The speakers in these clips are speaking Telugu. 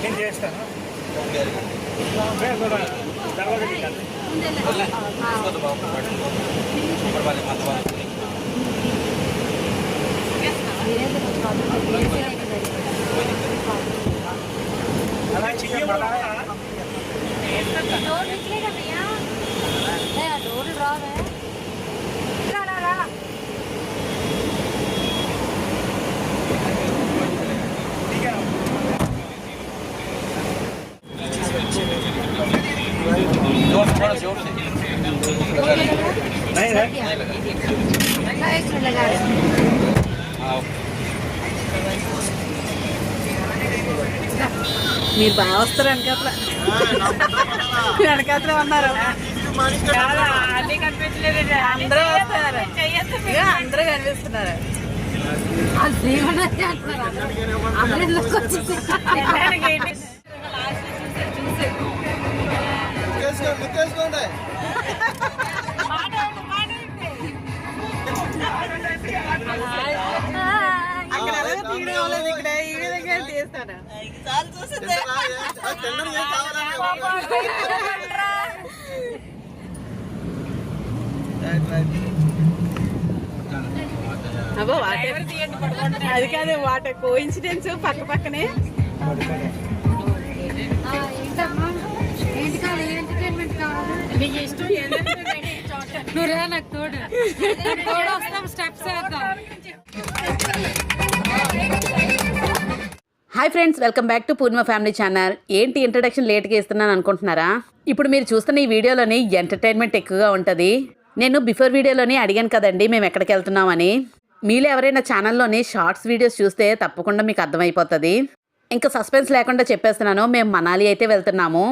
నేను చేస్తాను. అలా చెయ్యమన్నా డోర్లు రావే नहीं है మీరు బాగా వస్తారు వెనకాతల వెనకాతలే ఉన్నారు అందరూ వస్తున్నారు అందరూ కనిపిస్తున్నారు అక్కడ అలాగే తీయడం లేదు, ఇక్కడ ఈ విధంగా చేస్తాను. అబ్బో వాటర్ అది కాదు, వాటర్ కోఇన్సిడెన్స్ పక్క పక్కనే. ఎంటర్టైన్మెంట్ కావాలి నీకు ఇష్టం నువ్వురా నాకు తోడు తోడు వస్తాం స్టెప్స్ వేద్దాం. Hi friends, welcome back to Purnima family channel. ఏంటి ఇంట్రడక్షన్ లేట్గా ఇస్తున్నాను అనుకుంటున్నారా? ఇప్పుడు మీరు చూస్తున్న ఈ వీడియోలోని ఎంటర్టైన్మెంట్ ఎక్కువగా ఉంటుంది. నేను బిఫోర్ వీడియోలోని అడిగాను కదండి మేము ఎక్కడికి వెళ్తున్నామని. మీలో ఎవరైనా ఛానల్లోని షార్ట్స్ వీడియోస్ చూస్తే తప్పకుండా మీకు అర్థమైపోతుంది. ఇంకా సస్పెన్స్ లేకుండా చెప్పేస్తున్నాను, మేము మనాలి అయితే వెళ్తున్నాము.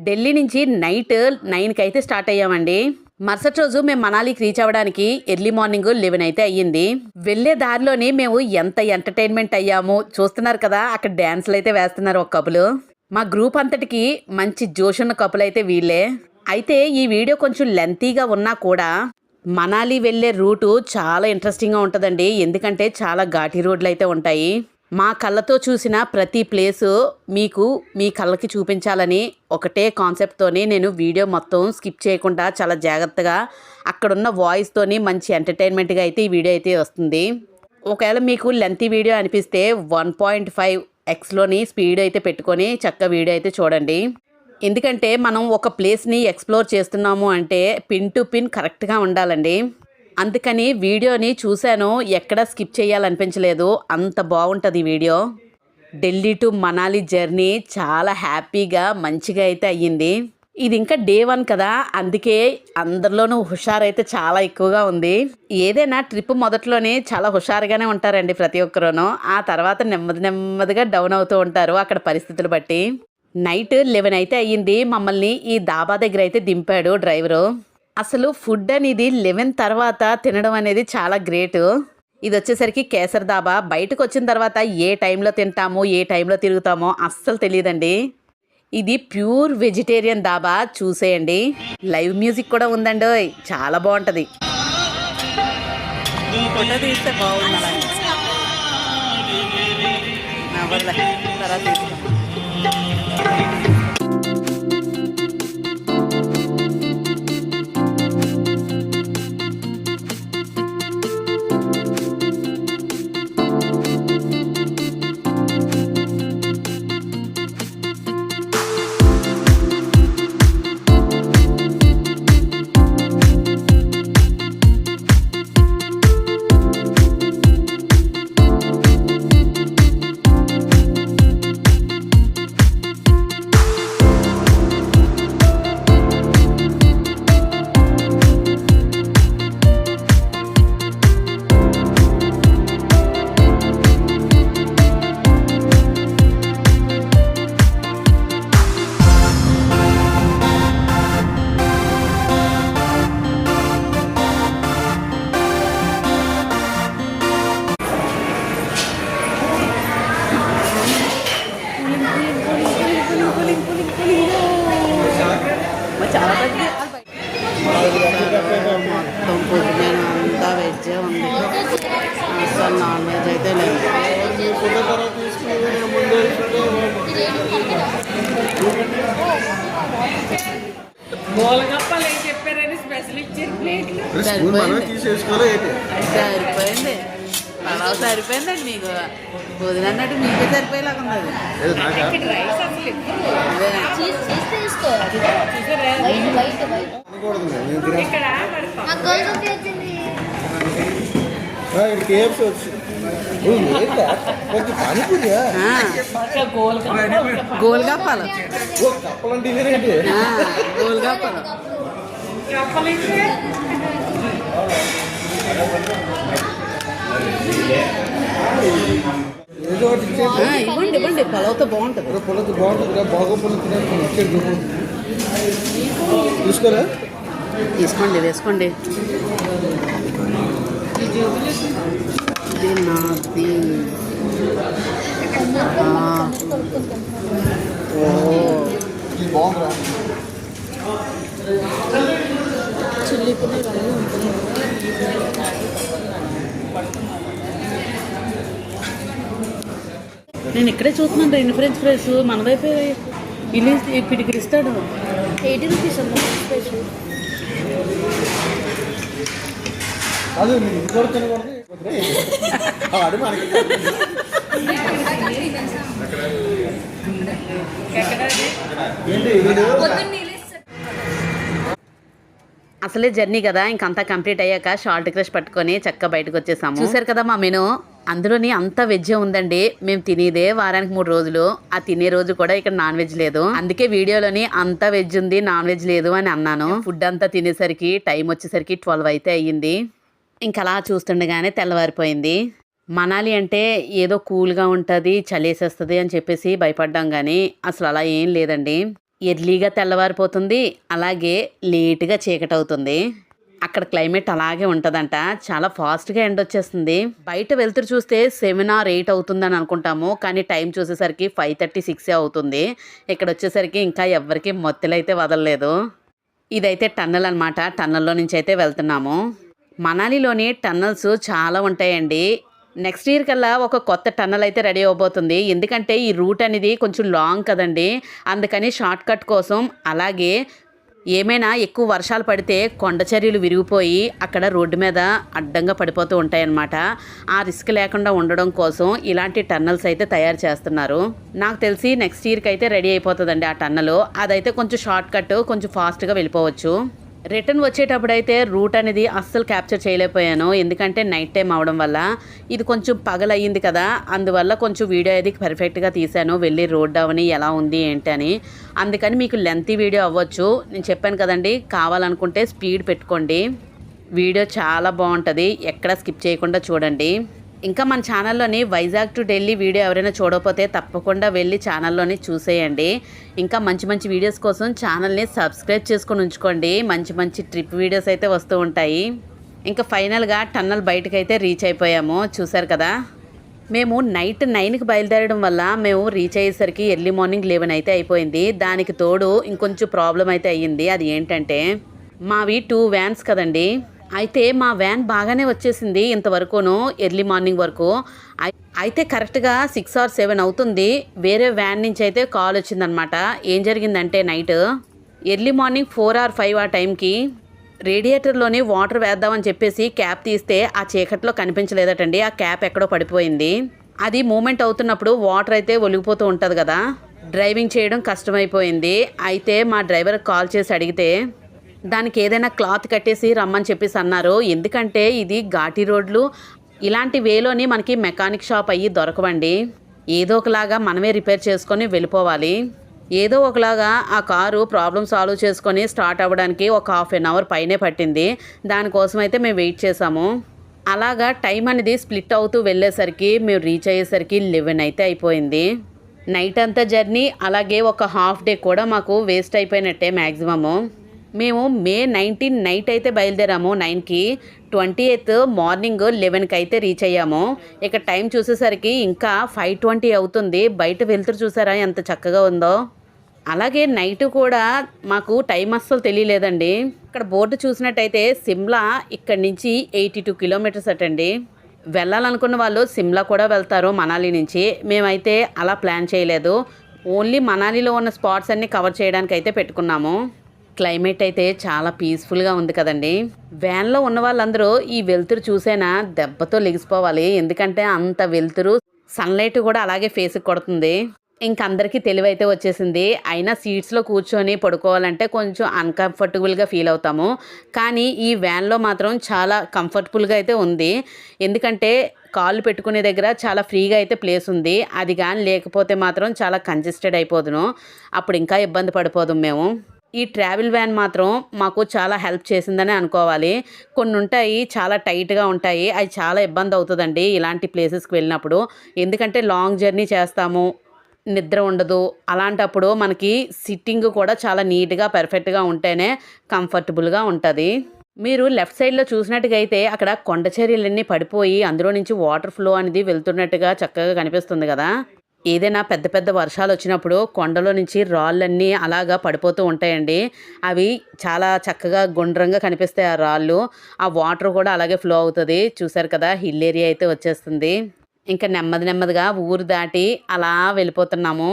ఢిల్లీ నుంచి నైట్ 9కి అయితే స్టార్ట్ అయ్యామండి. మరుసటి రోజు మేము మనాలికి రీచ్ అవ్వడానికి ఎర్లీ మార్నింగ్ 11 అయితే అయ్యింది. వెళ్లే దారిలోని మేము ఎంత ఎంటర్టైన్మెంట్ అయ్యాము చూస్తున్నారు కదా. అక్కడ డ్యాన్స్లు అయితే వేస్తున్నారు ఒక కపులు. మా గ్రూప్ అంతటికి మంచి జోష్ ఉన్న కపులు అయితే వీళ్ళే. అయితే ఈ వీడియో కొంచెం లెంతీగా ఉన్నా కూడా మనాలి వెళ్ళే రూటు చాలా ఇంట్రెస్టింగ్గా ఉంటుందండి. ఎందుకంటే చాలా ఘాటీ రోడ్లు అయితే ఉంటాయి. మా కళ్ళతో చూసిన ప్రతి ప్లేసు మీకు మీ కళ్ళకి చూపించాలని ఒకటే కాన్సెప్ట్తోని నేను వీడియో మొత్తం స్కిప్ చేయకుండా చాలా జాగ్రత్తగా అక్కడున్న వాయిస్తోని మంచి ఎంటర్టైన్మెంట్గా అయితే ఈ వీడియో అయితే వస్తుంది. ఒకవేళ మీకు లెంతీ వీడియో అనిపిస్తే 1.5xలోని స్పీడ్ అయితే పెట్టుకొని చక్కగా వీడియో అయితే చూడండి. ఎందుకంటే మనం ఒక ప్లేస్ని ఎక్స్ప్లోర్ చేస్తున్నాము అంటే పిన్ టు పిన్ కరెక్ట్గా ఉండాలండి. అందుకని వీడియోని చూశాను, ఎక్కడ స్కిప్ చేయాలనిపించలేదు, అంత బాగుంటుంది video. Delhi to Manali journey చాలా హ్యాపీగా మంచిగా అయితే అయ్యింది. ఇది ఇంకా డే 1 కదా, అందుకే అందరిలోనూ హుషారైతే చాలా ఎక్కువగా ఉంది. ఏదైనా ట్రిప్ మొదట్లోనే చాలా హుషారుగానే ఉంటారండి ప్రతి ఒక్కరూను. ఆ తర్వాత నెమ్మదిగా డౌన్ అవుతూ ఉంటారు అక్కడ పరిస్థితులు బట్టి. నైట్ 11 అయితే అయ్యింది. మమ్మల్ని ఈ దాబా దగ్గర అయితే దింపాడు డ్రైవరు. అసలు ఫుడ్ అనేది 11 తర్వాత తినడం అనేది చాలా గ్రేట్. ఇది వచ్చేసరికి కేసర్ దాబా. బయటకు వచ్చిన తర్వాత ఏ టైంలో తింటామో ఏ టైంలో తిరుగుతామో అస్సలు తెలియదండి. ఇది ప్యూర్ వెజిటేరియన్ దాబా. చూసేయండి, లైవ్ మ్యూజిక్ కూడా ఉందండి, చాలా బాగుంటుంది. ఫోటో తీస్తే బాగుంది. తర్వాత చాలా మొత్తం ఫుడ్ నేను అంతా వెజ్జే ఉంది, అసలు నాన్ వెజ్ అయితే లేదు. గోలగప్పాలు ఏం చెప్పారని స్పెషల్ ఇచ్చారు ప్లేట్లు. సరిపోయింది పలావ్ సరిపోయిందండి మీకు వదిలన్నట్టు మీకే సరిపోయేలాగా ఉన్నది ఇక్కడ రైస్ అసలు ఎక్కువ. ఇక్కడ మరి గోల్గప్పాలు గోల్గప్పాలు కప్పలు ఇస్తే ఇవ్వండి ఇవ్వండి పలావ్తో బాగుంటుంది తీసుకోరా తీసుకోండి వేసుకోండి ఇది నాది ఇది బాగుందిరా నేను ఇక్కడే చూస్తున్నాను రెండు ఫ్రెంచ్ ఫ్రైస్ మన వైపే ఇల్లు ఇప్పటికి ఇస్తాడు 80 రూపీస్ అమ్మ స్పెషల్. అది ఇంకోటి తినకూడదు ఆడి మనకి ఏంటి అసలే జర్నీ కదా ఇంకంతా కంప్లీట్ అయ్యాక షార్ట్ క్రష్ పట్టుకొని చక్కగా బయటకు వచ్చేసాము. చూసారు కదా మా మెను, అందులోని అంత వెజ్ ఉందండి. మేము తినేదే వారానికి 3 రోజులు, ఆ తినే రోజు కూడా ఇక్కడ నాన్ వెజ్ లేదు. అందుకే వీడియోలోని అంత వెజ్ ఉంది నాన్ వెజ్ లేదు అని అన్నాను. ఫుడ్ అంతా తినేసరికి టైం వచ్చేసరికి 12 అయితే అయ్యింది. ఇంకా అలా చూస్తుండగానే తెల్లవారిపోయింది. మనాలి అంటే ఏదో కూల్గా ఉంటుంది చలేసేస్తుంది అని చెప్పేసి భయపడ్డాం కానీ అసలు అలా ఏం లేదండి. ఎర్లీగా తెల్లవారిపోతుంది, అలాగే లేటుగా చీకటి అవుతుంది. అక్కడ క్లైమేట్ అలాగే ఉంటుందంట. చాలా ఫాస్ట్గా ఎండ్ వచ్చేస్తుంది. బయట వెళ్తురు చూస్తే 7 or 8 అవుతుందని అనుకుంటాము, కానీ టైం చూసేసరికి 5:36 అవుతుంది. ఇక్కడ వచ్చేసరికి ఇంకా ఎవ్వరికి మొత్తలైతే వదలలేదు. ఇదైతే టన్నల్ అనమాట. టన్నల్లో నుంచి అయితే వెళ్తున్నాము. మనాలిలోని టన్నల్స్ చాలా ఉంటాయండి. నెక్స్ట్ ఇయర్ కల్లా ఒక కొత్త టన్నల్ అయితే రెడీ అవబోతుంది. ఎందుకంటే ఈ రూట్ అనేది కొంచెం లాంగ్ కదండి, అందుకని షార్ట్ కట్ కోసం. అలాగే ఏమైనా ఎక్కువ వర్షాలు పడితే కొండ చర్యలు విరిగిపోయి అక్కడ రోడ్డు మీద అడ్డంగా పడిపోతూ ఉంటాయన్నమాట. ఆ రిస్క్ లేకుండా ఉండడం కోసం ఇలాంటి టన్నల్స్ అయితే తయారు చేస్తున్నారు. నాకు తెలిసి నెక్స్ట్ ఇయర్కి అయితే రెడీ అయిపోతుందండి ఆ టన్నల్. అదైతే కొంచెం షార్ట్ కట్, కొంచెం ఫాస్ట్గా వెళ్ళిపోవచ్చు. రిటర్న్ వచ్చేటప్పుడు అయితే రూట్ అనేది అస్సలు క్యాప్చర్ చేయలేకపోయాను, ఎందుకంటే నైట్ టైం అవడం వల్ల. ఇది కొంచెం పగలయ్యింది కదా, అందువల్ల కొంచెం వీడియో అది పర్ఫెక్ట్గా తీశాను, వెళ్ళి రోడ్ అవని ఎలా ఉంది ఏంటి అని. అందుకని మీకు లెంతీ వీడియో అవ్వచ్చు. నేను చెప్పాను కదండి, కావాలనుకుంటే స్పీడ్ పెట్టుకోండి. వీడియో చాలా బాగుంటుంది, ఎక్కడ స్కిప్ చేయకుండా చూడండి. ఇంకా మన ఛానల్లోని వైజాగ్ టు ఢిల్లీ వీడియో ఎవరైనా చూడకపోతే తప్పకుండా వెళ్ళి ఛానల్లోని చూసేయండి. ఇంకా మంచి మంచి వీడియోస్ కోసం ఛానల్ని సబ్స్క్రైబ్ చేసుకొని ఉంచుకోండి. మంచి మంచి ట్రిప్ వీడియోస్ అయితే వస్తూ ఉంటాయి. ఇంకా ఫైనల్గా టన్నల్ బయటకైతే రీచ్ అయిపోయాము. చూసారు కదా, మేము నైట్ 9కి బయలుదేరడం వల్ల మేము రీచ్ అయ్యేసరికి ఎర్లీ మార్నింగ్ 11 అయితే అయిపోయింది. దానికి తోడు ఇంకొంచెం ప్రాబ్లం అయితే అయ్యింది. అది ఏంటంటే మావి 2 వ్యాన్స్ కదండి. అయితే మా వ్యాన్ బాగానే వచ్చేసింది ఇంతవరకును, ఎర్లీ మార్నింగ్ వరకు. అయితే కరెక్ట్గా 6 or 7 అవుతుంది, వేరే వ్యాన్ నుంచి అయితే కాల్ వచ్చిందనమాట. ఏం జరిగిందంటే నైట్ ఎర్లీ మార్నింగ్ 4 or 5 ఆ టైంకి రేడియేటర్లోని వాటర్ వేద్దామని చెప్పేసి క్యాప్ తీస్తే ఆ చీకట్లో కనిపించలేదటండి. ఆ క్యాప్ ఎక్కడో పడిపోయింది. అది మూమెంట్ అవుతున్నప్పుడు వాటర్ అయితే ఒలిగిపోతూ ఉంటుంది కదా, డ్రైవింగ్ చేయడం కష్టమైపోయింది. అయితే మా డ్రైవర్కి కాల్ చేసి అడిగితే దానికి ఏదైనా క్లాత్ కట్టేసి రమ్మని చెప్పేసి అన్నారు. ఎందుకంటే ఇది ఘాటీ రోడ్లు, ఇలాంటి వేలోని మనకి మెకానిక్ షాప్ అయ్యి దొరకవండి. ఏదో ఒకలాగా మనమే రిపేర్ చేసుకొని వెళ్ళిపోవాలి. ఏదో ఒకలాగా ఆ కారు ప్రాబ్లం సాల్వ్ చేసుకొని స్టార్ట్ అవ్వడానికి ఒక 1/2 hour పైనే పట్టింది. దానికోసం అయితే మేము వెయిట్ చేసాము. అలాగా టైం అనేది స్ప్లిట్ అవుతూ వెళ్ళేసరికి మేము రీచ్ అయ్యేసరికి 11 అయితే అయిపోయింది. నైట్ అంతా జర్నీ, అలాగే ఒక హాఫ్ డే కూడా మాకు వేస్ట్ అయిపోయినట్టే మ్యాక్సిమము. మేము May 19 నైట్ అయితే బయలుదేరాము 9కి, 28th మార్నింగ్ 11కి అయితే రీచ్ అయ్యాము. ఇక టైం చూసేసరికి ఇంకా 5:20 అవుతుంది. బయట వెళ్తురు చూసారా ఎంత చక్కగా ఉందో. అలాగే నైట్ కూడా మాకు టైం అస్సలు తెలియలేదండి. ఇక్కడ బోర్డు చూసినట్టయితే సిమ్లా ఇక్కడి నుంచి 82 kilometers అటండి. వెళ్ళాలనుకున్న వాళ్ళు సిమ్లా కూడా వెళ్తారు మనాలి నుంచి. మేమైతే అలా ప్లాన్ చేయలేదు, ఓన్లీ మనాలిలో ఉన్న స్పాట్స్ అన్నీ కవర్ చేయడానికి అయితే పెట్టుకున్నాము. క్లైమేట్ అయితే చాలా పీస్ఫుల్గా ఉంది కదండి. వ్యాన్లో ఉన్న వాళ్ళందరూ ఈ వెలుతురు చూసేనా దెబ్బతో లెగిసిపోవాలి. ఎందుకంటే అంత వెలుతురు, సన్లైట్ కూడా అలాగే ఫేస్కి కొడుతుంది. ఇంక అందరికీ తెలివైతే వచ్చేసింది. అయినా సీట్స్లో కూర్చొని పడుకోవాలంటే కొంచెం అన్కంఫర్టబుల్గా ఫీల్ అవుతాము. కానీ ఈ వ్యాన్లో మాత్రం చాలా కంఫర్టబుల్గా అయితే ఉంది. ఎందుకంటే కాళ్ళు పెట్టుకునే దగ్గర చాలా ఫ్రీగా అయితే ప్లేస్ ఉంది. అది కానీ లేకపోతే మాత్రం చాలా కంజెస్టెడ్ అయిపోదును. అప్పుడు ఇంకా ఇబ్బంది పడిపోదాం మేము. ఈ ట్రావెల్ వ్యాన్ మాత్రం మాకు చాలా హెల్ప్ చేసిందని అనుకోవాలి. కొన్ని ఉంటాయి చాలా టైట్గా ఉంటాయి, అది చాలా ఇబ్బంది అవుతుందండి ఇలాంటి ప్లేసెస్కి వెళ్ళినప్పుడు. ఎందుకంటే లాంగ్ జర్నీ చేస్తాము, నిద్ర ఉండదు. అలాంటప్పుడు మనకి సిట్టింగ్ కూడా చాలా నీట్గా పర్ఫెక్ట్గా ఉంటేనే కంఫర్టబుల్గా ఉంటుంది. మీరు లెఫ్ట్ సైడ్లో చూసినట్టుగా అయితే అక్కడ కొండ చర్యలన్నీ పడిపోయి అందులో నుంచి వాటర్ ఫ్లో అనేది వెళ్తున్నట్టుగా చక్కగా కనిపిస్తుంది కదా. ఏదైనా పెద్ద పెద్ద వర్షాలు వచ్చినప్పుడు కొండలో నుంచి రాళ్ళన్నీ అలాగా పడిపోతూ ఉంటాయండి. అవి చాలా చక్కగా గుండ్రంగా కనిపిస్తాయి ఆ రాళ్ళు. ఆ వాటర్ కూడా అలాగే ఫ్లో అవుతుంది. చూసారు కదా, హిల్ ఏరియా అయితే వచ్చేస్తుంది. ఇంకా నెమ్మదిగా ఊరు దాటి అలా వెళ్ళిపోతున్నాము.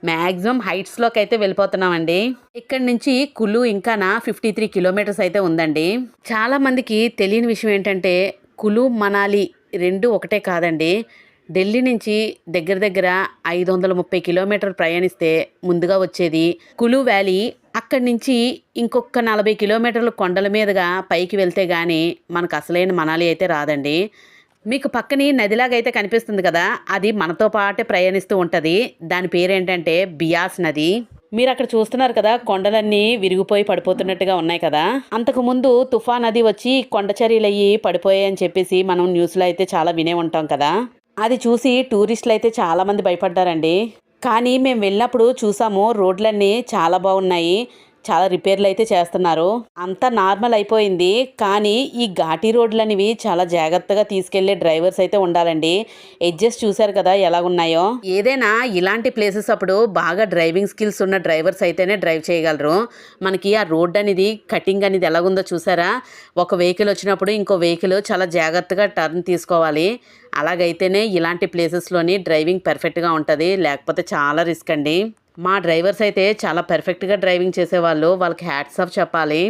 మ్యాక్సిమం హైట్స్లోకి అయితే వెళ్ళిపోతున్నామండి. ఇక్కడి నుంచి కులు ఇంకానా 53 కిలోమీటర్స్ అయితే ఉందండి. చాలామందికి తెలియని విషయం ఏంటంటే కులు మనాలి రెండు ఒకటే కాదండి. ఢిల్లీ నుంచి దగ్గర 530 కిలోమీటర్లు ప్రయాణిస్తే ముందుగా వచ్చేది కులు వ్యాలీ. అక్కడి నుంచి ఇంకొక 40 కిలోమీటర్లు కొండల మీదుగా పైకి వెళ్తే కానీ మనకు అసలైన మనాలి అయితే రాదండి. మీకు పక్కని నదిలాగా అయితే కనిపిస్తుంది కదా, అది మనతో పాటే ప్రయాణిస్తూ ఉంటుంది. దాని పేరేంటంటే బియాస్ నది. మీరు అక్కడ చూస్తున్నారు కదా, కొండలన్నీ విరిగిపోయి పడిపోతున్నట్టుగా ఉన్నాయి కదా. అంతకుముందు తుఫాన్ నది వచ్చి కొండ చర్యలు అయ్యి పడిపోయాయని చెప్పేసి మనం న్యూస్లో అయితే చాలా వినే ఉంటాం కదా. అది చూసి టూరిస్టులు అయితే చాలామంది భయపడ్డారండి. కానీ మేము వెళ్ళినప్పుడు చూసాము, రోడ్లన్నీ చాలా బాగున్నాయి, చాలా రిపేర్లు అయితే చేస్తున్నారు. అంతా నార్మల్ అయిపోయింది. కానీ ఈ ఘాటీ రోడ్లు అనేవి చాలా జాగ్రత్తగా తీసుకెళ్లే డ్రైవర్స్ అయితే ఉండాలండి. ఎడ్జెస్ చూసారు కదా ఎలా ఉన్నాయో. ఏదైనా ఇలాంటి ప్లేసెస్ అప్పుడు బాగా డ్రైవింగ్ స్కిల్స్ ఉన్న డ్రైవర్స్ అయితేనే డ్రైవ్ చేయగలరు. మనకి ఆ రోడ్ అనేది కటింగ్ అనేది ఎలాగుందో చూసారా. ఒక వెహికల్ వచ్చినప్పుడు ఇంకో వెహికల్ చాలా జాగ్రత్తగా టర్న్ తీసుకోవాలి. అలాగైతేనే ఇలాంటి ప్లేసెస్లోని డ్రైవింగ్ పర్ఫెక్ట్గా ఉంటుంది. లేకపోతే చాలా రిస్క్ అండి. మా డ్రైవర్స్ అయితే చాలా పర్ఫెక్ట్గా డ్రైవింగ్ చేసేవాళ్ళు. వాళ్ళకి హ్యాట్స్ ఆఫ్ చెప్పాలి.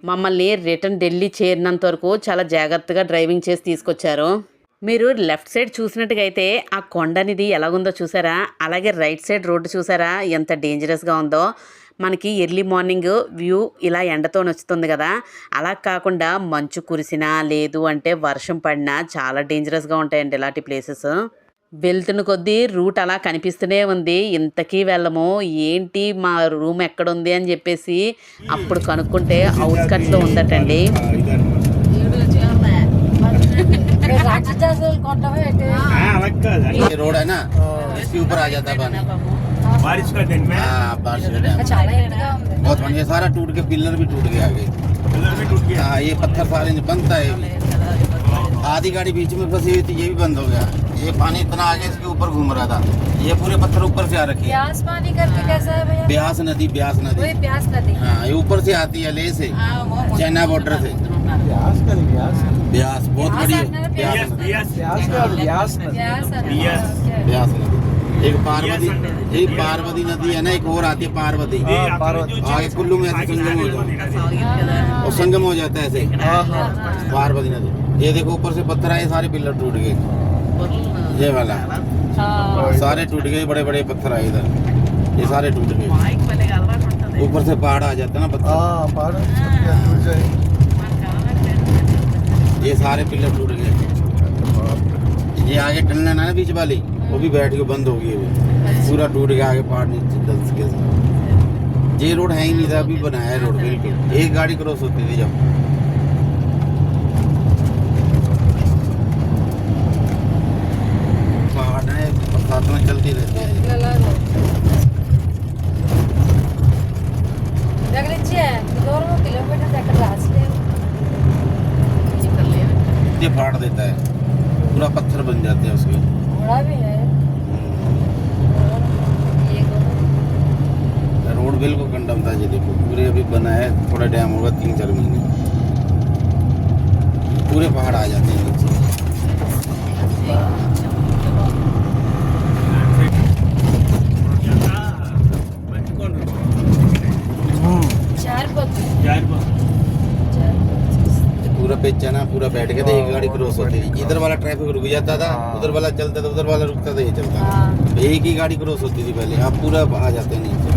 మమ్మల్ని రిటర్న్ ఢిల్లీ చేరినంత వరకు చాలా జాగ్రత్తగా డ్రైవింగ్ చేసి తీసుకొచ్చారు. మీరు లెఫ్ట్ సైడ్ చూసినట్టుగా అయితే ఆ కొండ అనేది ఎలాగుందో చూసారా. అలాగే రైట్ సైడ్ రోడ్డు చూసారా ఎంత డేంజరస్గా ఉందో. మనకి ఎర్లీ మార్నింగ్ వ్యూ ఇలా ఎండతో నచ్చుతుంది కదా, అలా కాకుండా మంచు కురిసినా లేదు అంటే వర్షం పడినా చాలా డేంజరస్గా ఉంటాయండి ఇలాంటి ప్లేసెస్. వెళ్తున్న కొద్దీ రూట్ అలా కనిపిస్తూనే ఉంది. ఇంతకీ వెళ్ళము ఏంటి, మా రూమ్ ఎక్కడుంది అని చెప్పేసి అప్పుడు కనుక్కుంటే అవుట్స్కట్స్లో ఉందటండి. रोड है ना, इसके ऊपर आ जाता है पानी बारिश का दिन में। बारिश का टाइम बहुत बढ़िया, सारा टूट के पिलर भी टूट गया आगे, पिलर भी टूट गया। हाँ, ये पत्थर सारे बनता है। आधी गाड़ी बीच में फंसी हुई थी, ये भी बंद हो गया। ये पानी इतना आगे इसके ऊपर घूम रहा था, ये पूरे पत्थर ऊपर से आ रखे। ब्यास पानी करके कैसा है भैया? ब्यास नदी, ब्यास नदी, वही ब्यास नदी। हाँ, ये ऊपर से आती है, ले से चाइना बॉर्डर से। ब्यास बहुत बड़ी है, ब्यास नदी। ब्यास ब्यास नदी एक पार्वती, एक पार्वती नदी है ना, एक और आती है पार्वती। आगे कुल्लू में ऐसे संगम हो जाता है, और संगम हो जाता है ऐसे पार्वती नदी। ये देखो ऊपर से पत्थर आए, सारे पिलर टूट गए। ये वाला सारे टूट गए, बड़े बड़े पत्थर आए इधर, ये सारे टूट गए। ऊपर से पहाड़ आ जाता है ना पत्थर, ये सारे पिलर टूट गए। ये आगे टनल है ना बीच वाली, वो भी बैठ के बंद हो गई, वो पूरा टूट गया। आगे पहाड़ नीचे दस के साथ, ये रोड है ही नहीं था, अभी बनाया है रोड बिल्कुल। एक गाड़ी क्रॉस होती थी जब। पहाड़ है, बरसात में चलती रहती है। ये फाड़ देता है, पूरा पत्थर बन जाते हैं उसके। रोड बिल्कुल कंडम था, ये देखो पूरे अभी बना है, थोड़ा डैम होगा 3-4 महीने, पूरे पहाड़ आ जाते हैं नीचे। बेचा ना पूरा बैठ के तो एक गाड़ी क्रॉस होती थी, इधर वाला ट्रैफिक रुक जाता था, उधर वाला चलता था, उधर वाला रुकता था, ये चलता था, एक ही गाड़ी क्रॉस होती थी पहले, अब पूरा आ जाते हैं नीचे।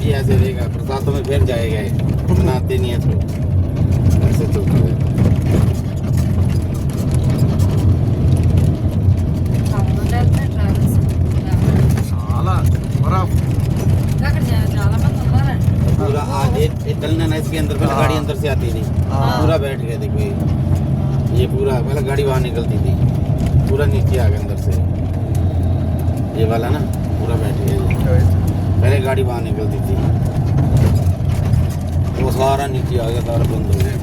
ये ऐसे रहेगा, बरसातों में फिर जाएगा, बनाते नहीं है तो ऐसे चलता है। पूरा आज एक टनल है इसके अंदर, पहले गाड़ी अंदर से आती थी, पूरा बैठ गया देखो ये पूरा, पहले गाड़ी बाहर निकलती थी, पूरा नीचे आ गया अंदर से, ये वाला ना पूरा बैठ गया, पहले गाड़ी बाहर निकलती थी, वो सारा नीचे आ गया, सारा बंद हो गया।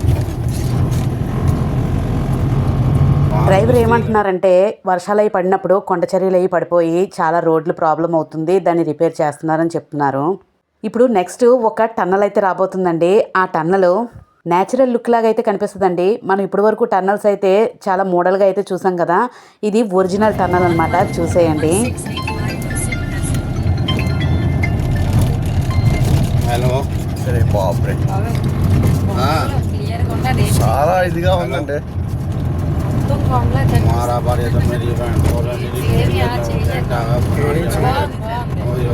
డ్రైవర్ ఏమంటున్నారంటే వర్షాలు అయి పడినప్పుడు కొండ చర్యలు అయి పడిపోయి చాలా రోడ్లు ప్రాబ్లం అవుతుంది, దాన్ని రిపేర్ చేస్తున్నారని చెప్తున్నారు. ఇప్పుడు నెక్స్ట్ ఒక టన్నల్ అయితే రాబోతుందండి. ఆ టన్నల్ న్యాచురల్ లుక్ లాగా అయితే కనిపిస్తుందండి. మనం ఇప్పటి వరకు టన్నల్స్ అయితే చాలా మోడల్గా అయితే చూసాం కదా, ఇది ఒరిజినల్ టన్నల్ అనమాట. చూసేయండి. హలో సరే బాబ్రే, చాలా ఇదిగా ఉందండి. हमारा बारे तो मेरी बैंड और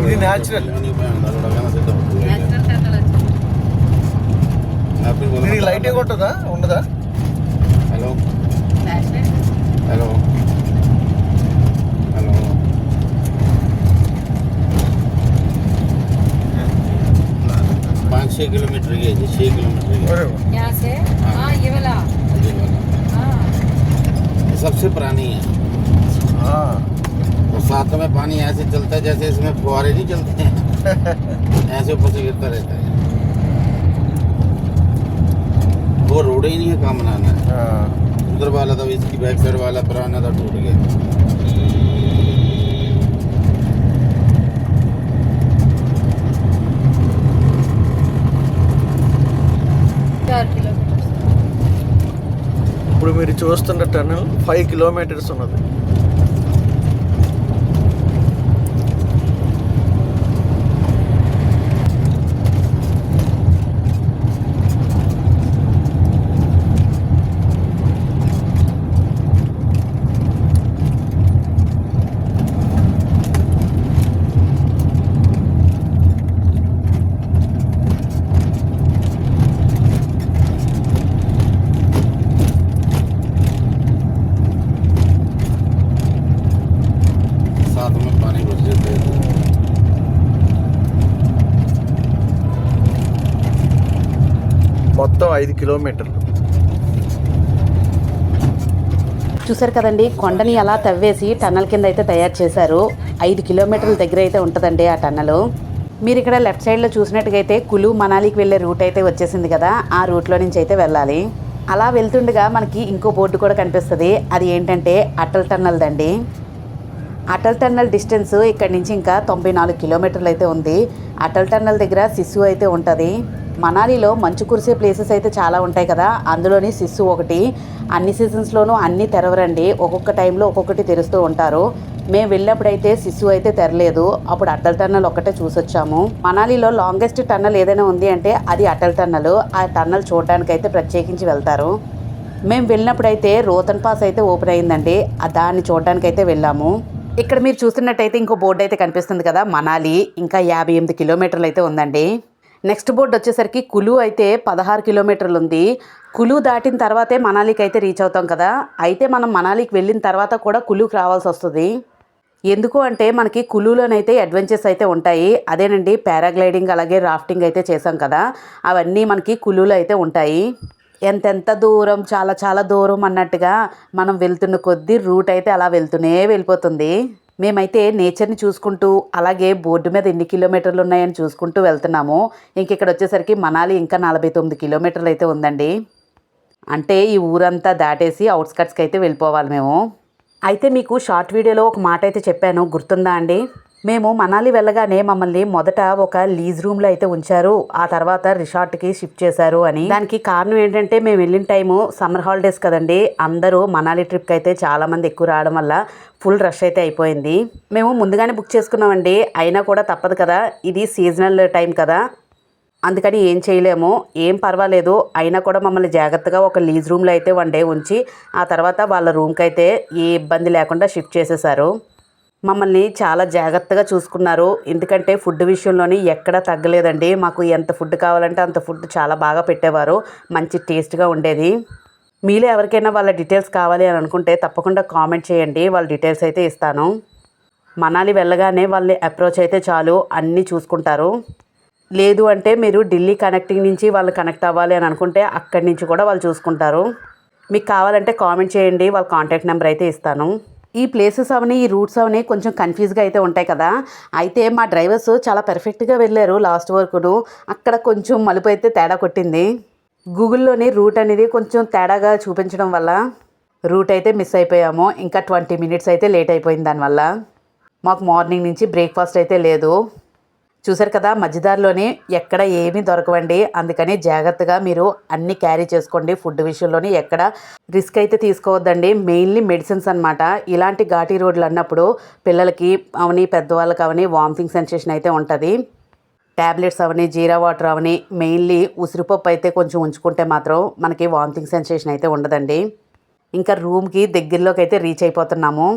ఇది న్యాచురల్. దీనికి లైటింగ్ ఉంటుందా ఉండదా? हेलो हेलो हेलो 5-6 किलोमीटर की है, 6 किलोमीटर यहाँ से ये वाला सबसे पुरानी है। और साथ में पानी ऐसे चलता है जैसे इसमें फुहारे नहीं चलते हैं, ऐसे ऊपर से गिरता रहता है। वो रोड ही नहीं है, काम बनाना है। उधर वाला था, इसकी बैक साइड वाला पुराना था, टूट गया। ఇప్పుడు మీరు చూస్తున్న టన్నల్ 5 కిలోమీటర్స్ ఉన్నది. మొత్తం 5 కిలోమీటర్లు. చూసారు కదండి, కొండని అలా తవ్వేసి టన్నల్ కింద అయితే తయారు చేశారు. 5 కిలోమీటర్ల దగ్గర అయితే ఉంటుందండి ఆ టన్నల్. మీరు ఇక్కడ లెఫ్ట్ సైడ్లో చూసినట్టుగైతే కులు మనాలికి వెళ్ళే రూట్ అయితే వచ్చేసింది కదా, ఆ రూట్లో నుంచి అయితే వెళ్ళాలి. అలా వెళ్తుండగా మనకి ఇంకో బోర్డు కూడా కనిపిస్తుంది. అది ఏంటంటే అటల్ టన్నల్ దండి. అటల్ టన్నల్ డిస్టెన్స్ ఇక్కడ నుంచి ఇంకా 94 కిలోమీటర్లు అయితే ఉంది. అటల్ టన్నల్ దగ్గర సిస్సు అయితే ఉంటుంది. మనాలిలో మంచు కురిసే ప్లేసెస్ అయితే చాలా ఉంటాయి కదా, అందులోని సిస్సు ఒకటి. అన్ని సీజన్స్లోనూ అన్నీ తెరవరండి, ఒక్కొక్క టైంలో ఒక్కొక్కటి తెరుస్తూ ఉంటారు. మేము వెళ్ళినప్పుడైతే సిస్సు అయితే తెరలేదు, అప్పుడు అటల్ టన్నల్ ఒక్కటే చూసొచ్చాము. మనాలిలో లాంగెస్ట్ టన్నల్ ఏదైనా ఉంది అంటే అది అటల్ టన్నల్. ఆ టన్నల్ చూడడానికి అయితే ప్రత్యేకించి వెళ్తారు. మేము వెళ్ళినప్పుడైతే రోతన్ పాస్ అయితే ఓపెన్ అయిందండి, దాన్ని చూడడానికి అయితే వెళ్ళాము. ఇక్కడ మీరు చూస్తున్నట్టయితే ఇంకో బోర్డు అయితే కనిపిస్తుంది కదా, మనాలి ఇంకా 58 కిలోమీటర్లు అయితే ఉందండి. నెక్స్ట్ బోర్డు వచ్చేసరికి కులు అయితే 16 కిలోమీటర్లు ఉంది. కులు దాటిన తర్వాతే మనాలికి అయితే రీచ్ అవుతాం కదా, అయితే మనం మనాలికి వెళ్ళిన తర్వాత కూడా కులుకి రావాల్సి వస్తుంది. ఎందుకు అంటే మనకి కులులోనైతే అడ్వెంచర్స్ అయితే ఉంటాయి. అదేనండి పారాగ్లైడింగ్ అలాగే రాఫ్టింగ్ అయితే చేసాం కదా, అవన్నీ మనకి కులులో అయితే ఉంటాయి. ఎంతెంత దూరం, చాలా చాలా దూరం అన్నట్టుగా మనం వెళ్తున్న కొద్దీ రూట్ అయితే అలా వెళ్తూనే వెళ్ళిపోతుంది. మేమైతే నేచర్ని చూసుకుంటూ అలాగే బోర్డు మీద ఎన్ని కిలోమీటర్లు ఉన్నాయని చూసుకుంటూ వెళ్తున్నాము. ఇంక ఇక్కడ వచ్చేసరికి మనాలి ఇంకా 49 కిలోమీటర్లు అయితే ఉందండి. అంటే ఈ ఊరంతా దాటేసి అవుట్స్కట్స్కి అయితే వెళ్ళిపోవాలి మేము. అయితే మీకు షార్ట్ వీడియోలో ఒక మాట అయితే చెప్పాను, గుర్తుందా అండి? మేము మనాలి వెళ్ళగానే మమ్మల్ని మొదట ఒక లీజ్ రూమ్లో అయితే ఉంచారు, ఆ తర్వాత రిసార్ట్కి షిఫ్ట్ చేశారు అని. దానికి కారణం ఏంటంటే మేము వెళ్ళిన టైము సమ్మర్ హాలిడేస్ కదండి, అందరూ మనాలి ట్రిప్కి అయితే చాలామంది ఎక్కువ రావడం వల్ల ఫుల్ రష్ అయితే అయిపోయింది. మేము ముందుగానే బుక్ చేసుకున్నామండి, అయినా కూడా తప్పదు కదా, ఇది సీజనల్ టైం కదా, అందుకని ఏం చేయలేము, ఏం పర్వాలేదు. అయినా కూడా మమ్మల్ని జాగ్రత్తగా ఒక లీజ్ రూమ్లో అయితే 1 డే ఉంచి ఆ తర్వాత వాళ్ళ రూమ్కి అయితే ఏ ఇబ్బంది లేకుండా షిఫ్ట్ చేసేసారు. మమ్మల్ని చాలా జాగ్రత్తగా చూసుకున్నారు. ఎందుకంటే ఫుడ్ విషయంలోని ఎక్కడా తగ్గలేదండి. మాకు ఎంత ఫుడ్ కావాలంటే అంత ఫుడ్ చాలా బాగా పెట్టేవారు, మంచి టేస్ట్గా ఉండేది. మీలో ఎవరికైనా వాళ్ళ డీటెయిల్స్ కావాలి అని అనుకుంటే తప్పకుండా కామెంట్ చేయండి, వాళ్ళ డీటెయిల్స్ అయితే ఇస్తాను. మనాలి వెళ్ళగానే వాళ్ళని అప్రోచ్ అయితే చాలు, అన్నీ చూసుకుంటారు. లేదు అంటే మీరు ఢిల్లీ కనెక్టింగ్ నుంచి వాళ్ళు కనెక్ట్ అవ్వాలి అని అనుకుంటే అక్కడి నుంచి కూడా వాళ్ళు చూసుకుంటారు. మీకు కావాలంటే కామెంట్ చేయండి, వాళ్ళ కాంటాక్ట్ నెంబర్ అయితే ఇస్తాను. ఈ ప్లేసెస్ అవని ఈ రూట్స్ అవని కొంచెం కన్ఫ్యూజ్గా అయితే ఉంటాయి కదా. అయితే మా డ్రైవర్స్ చాలా పర్ఫెక్ట్గా వెళ్ళారు లాస్ట్ వరకును. అక్కడ కొంచెం మలుపు అయితే తేడా కొట్టింది. గూగుల్లోని రూట్ అనేది కొంచెం తేడాగా చూపించడం వల్ల రూట్ అయితే మిస్ అయిపోయాము. ఇంకా 20 మినిట్స్ అయితే లేట్ అయిపోయింది. దానివల్ల మాకు మార్నింగ్ నుంచి బ్రేక్ఫాస్ట్ అయితే లేదు. చూసారు కదా, మధ్యదారిలోని ఎక్కడ ఏమీ దొరకవండి. అందుకని జాగ్రత్తగా మీరు అన్నీ క్యారీ చేసుకోండి. ఫుడ్ విషయంలోని ఎక్కడ రిస్క్ అయితే తీసుకోవద్దండి. మెయిన్లీ మెడిసిన్స్ అనమాట. ఇలాంటి ఘాటీ రోడ్లు అన్నప్పుడు పిల్లలకి అవని పెద్దవాళ్ళకి అవని వామిటింగ్ సెన్సేషన్ అయితే ఉంటుంది. ట్యాబ్లెట్స్ అవని జీరా వాటర్ అవని మెయిన్లీ ఉసిరిపప్పు అయితే కొంచెం ఉంచుకుంటే మాత్రం మనకి వామిటింగ్ సెన్సేషన్ అయితే ఉండదండి. ఇంకా రూమ్కి దగ్గరలోకి అయితే రీచ్ అయిపోతున్నాము.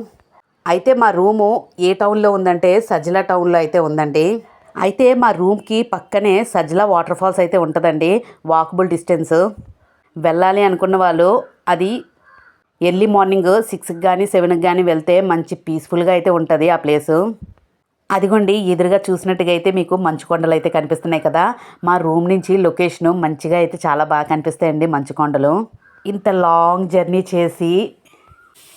అయితే మా రూము ఏ టౌన్లో ఉందంటే సజ్జల టౌన్లో అయితే ఉందండి. అయితే మా రూమ్కి పక్కనే సజ్జల వాటర్ ఫాల్స్ అయితే ఉంటుందండి, వాకబుల్ డిస్టెన్స్. వెళ్ళాలి అనుకున్న వాళ్ళు అది ఎర్లీ మార్నింగ్ 6కి కానీ 7కి కానీ వెళ్తే మంచి పీస్ఫుల్గా అయితే ఉంటుంది ఆ ప్లేసు. అదిగోండి ఎదురుగా చూసినట్టుగా అయితే మీకు మంచు కొండలు అయితే కనిపిస్తున్నాయి కదా. మా రూమ్ నుంచి లొకేషను మంచిగా అయితే చాలా బాగా కనిపిస్తాయండి మంచు కొండలు. ఇంత లాంగ్ జర్నీ చేసి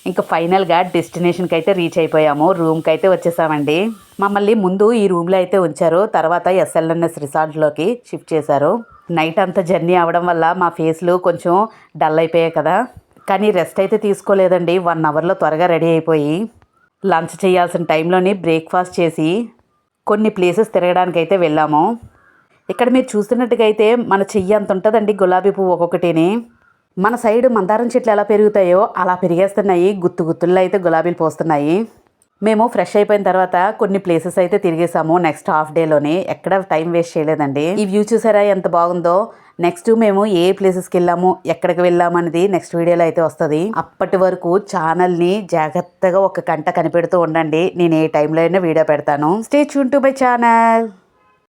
ఇంకా ఫైనల్గా డెస్టినేషన్కి అయితే రీచ్ అయిపోయాము. రూమ్కి అయితే వచ్చేసామండి. మమ్మల్ని ముందు ఈ రూమ్లో అయితే ఉంచారు, తర్వాత SLNS రిసార్ట్లోకి షిఫ్ట్ చేశారు. నైట్ అంతా జర్నీ అవ్వడం వల్ల మా ఫేస్లు కొంచెం డల్ అయిపోయాయి కదా. కానీ రెస్ట్ అయితే తీసుకోలేదండి. 1 అవర్లో త్వరగా రెడీ అయిపోయి లంచ్ చేయాల్సిన టైంలోని బ్రేక్ఫాస్ట్ చేసి కొన్ని ప్లేసెస్ తిరగడానికి అయితే వెళ్ళాము. ఇక్కడ మీరు చూస్తున్నట్టుగా అయితే మన చెయ్యి అంత ఉంటుందండి గులాబీ పువ్వు ఒక్కొక్కటిని. మన సైడ్ మందారం చెట్లు ఎలా పెరుగుతాయో అలా పెరిగేస్తున్నాయి. గుత్తుల్లో అయితే గులాబీలు పోస్తున్నాయి. మేము ఫ్రెష్ అయిపోయిన తర్వాత కొన్ని ప్లేసెస్ అయితే తిరిగేసాము నెక్స్ట్ హాఫ్ డేలోని. ఎక్కడ టైం వేస్ట్ చేయలేదండి. ఈ వ్యూ చూసారా ఎంత బాగుందో. నెక్స్ట్ మేము ఏ ప్లేసెస్కి వెళ్ళాము, ఎక్కడికి వెళ్ళాము అనేది నెక్స్ట్ వీడియోలో అయితే వస్తుంది. అప్పటి వరకు ఛానల్ని జాగ్రత్తగా ఒక గంట కనిపెడుతూ ఉండండి. నేను ఏ టైంలో అయినా వీడియో పెడతాను. Stay tune to my channel.